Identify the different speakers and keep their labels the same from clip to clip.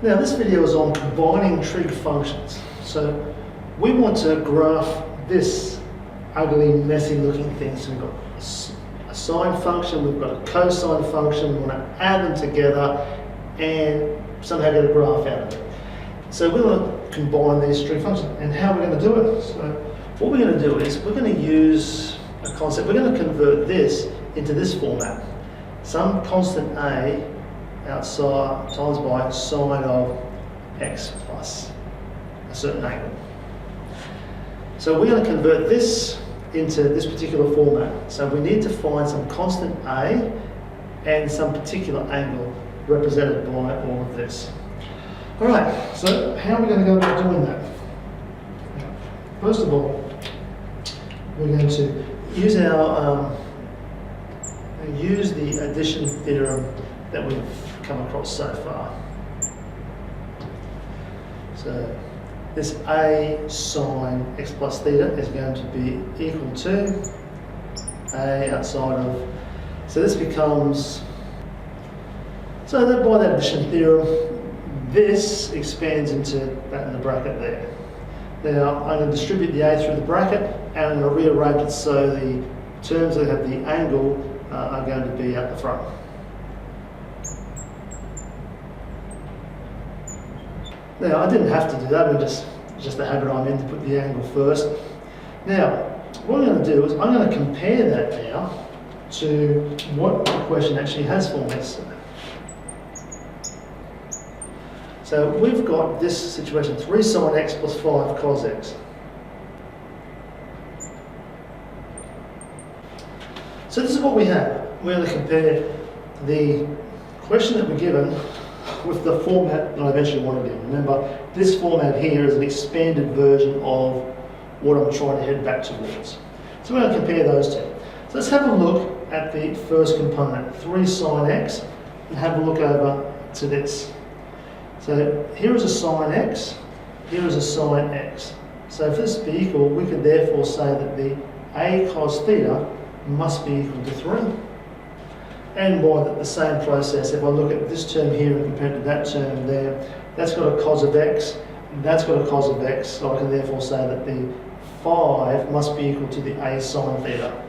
Speaker 1: Now this video is on combining trig functions. So we want to graph this ugly, messy looking thing. So we've got a sine function, we've got a cosine function, we want to add them together and somehow get a graph out of it. So we want to combine these trig functions. And how are we going to do it? So what we're going to do is we're going to use a concept. We're going to convert this into this format. Some constant a outside times by sine of x plus a certain angle. So we're going to convert this into this particular format. So we need to find some constant a and some particular angle represented by all of this. Alright, so how are we going to go about doing that? First of all, we're going to use use the addition theorem that we've come across so far. So this a sine x plus theta is going to be equal to a outside of, so this becomes, so that by that addition theorem, this expands into that in the bracket there. Now I'm going to distribute the a through the bracket and I'm going to rearrange it so the terms that have the angle are going to be at the front. Now, I didn't have to do that, but just the habit I'm in to put the angle first. Now, what I'm going to do is I'm going to compare that now to what the question actually has for me. So we've got this situation, 3 sine x plus 5 cos x. So this is what we have. We're going to compare the question that we're given with the format that I eventually want to be in. Remember, this format here is an expanded version of what I'm trying to head back towards. So we're going to compare those two. So let's have a look at the first component, 3 sine x, and have a look over to this. So here is a sine x, here is a sine x. So for this to be equal, we could therefore say that the a cos theta must be equal to 3. And by the same process, if I look at this term here and compare it to that term there, that's got a cos of x, that's got a cos of x, so I can therefore say that the 5 must be equal to the a sine theta.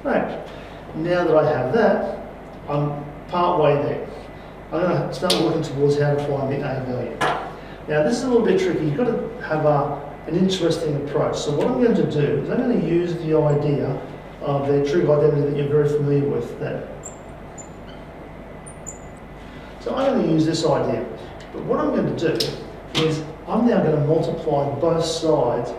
Speaker 1: Right, now that I have that, I'm part way there. I'm going to start looking towards how to find the a value. Now this is a little bit tricky, you've got to have an interesting approach. So what I'm going to do is I'm going to use the idea of the trig identity that you're very familiar with. So I'm going to use this idea, but what I'm going to do is I'm now going to multiply both sides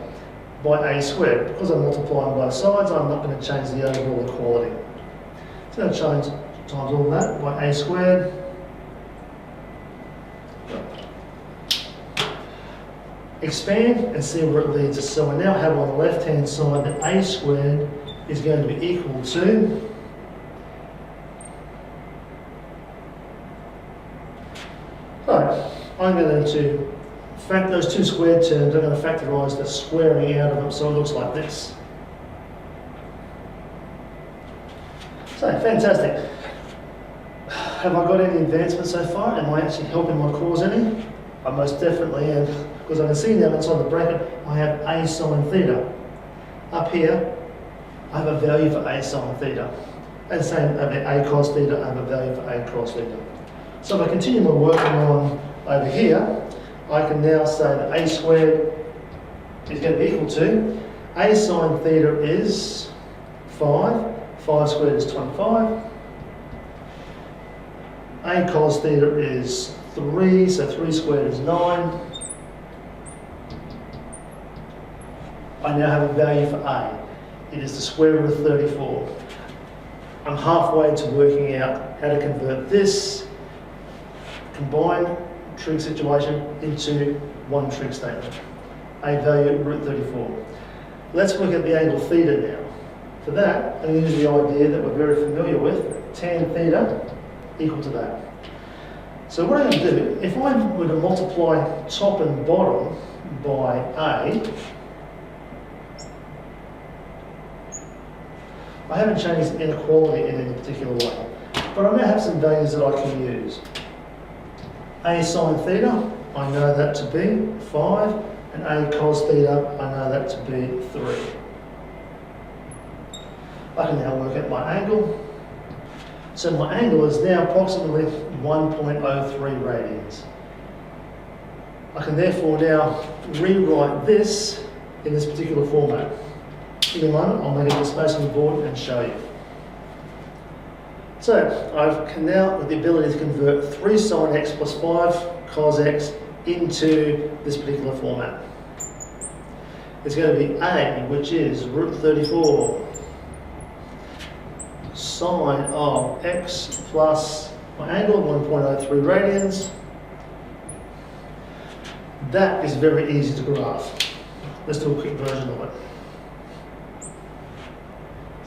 Speaker 1: by a squared. Because I'm multiplying both sides, I'm not going to change the overall equality. So I'm going to change times all that by a squared. Expand and see where it leads us. So I now have on the left hand side that a squared is going to be equal to I'm going to factor those two squared terms, I'm going to factorise the squaring out of them so it looks like this. So, fantastic. Have I got any advancement so far? Am I actually helping my cause any? I most definitely am, because I can see now inside the bracket I have a sine theta. Up here I have a value for a sine theta. And same over a cos theta, I have a value for a cos theta. So if I continue my working on over here, I can now say that a squared is going to be equal to a sine theta is 5, 5 squared is 25, a cos theta is 3, so 3 squared is 9. I now have a value for a. It is the square root of 34. I'm halfway to working out how to convert this combined trig situation into one trig statement. A value root 34. Let's look at the angle theta now. For that, I'm going to use the idea that we're very familiar with, tan theta equal to that. So what I'm going to do, if I were to multiply top and bottom by a, I haven't changed the inequality in any particular way, but I now have some values that I can use. A sine theta, I know that to be 5, and A cos theta, I know that to be 3. I can now work out my angle. So my angle is now approximately 1.03 radians. I can therefore now rewrite this in this particular format. In a moment, I'll make a spacing board and show you. So I can now have the ability to convert 3 sine x plus 5 cos x into this particular format. It's going to be A, which is root 34 sine of x plus my angle, 1.03 radians. That is very easy to graph. Let's do a quick version of it.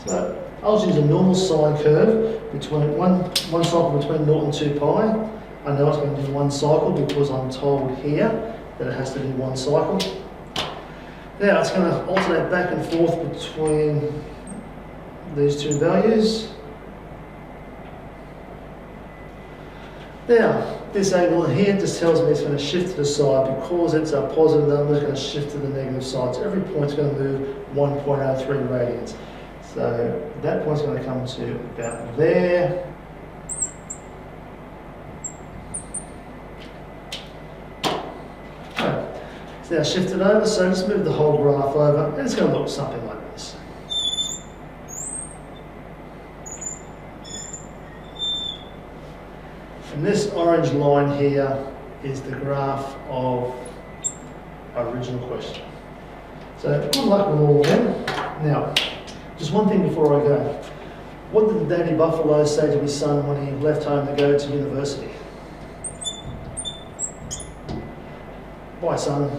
Speaker 1: So I'll just use a normal sine curve between one cycle between 0 and 2 pi. I know it's going to do one cycle because I'm told here that it has to be one cycle. Now it's going to alternate back and forth between these two values. Now, this angle here just tells me it's going to shift to the side. Because it's a positive number, it's going to shift to the negative side. So every point's going to move 1.03 radians. So that point's going to come to about there. Okay. It's now shifted over, so just move the whole graph over, and it's going to look something like this. And this orange line here is the graph of our original question. So good luck with all of them. Now, just one thing before I go. What did the Daddy Buffalo say to his son when he left home to go to university? Bye, son.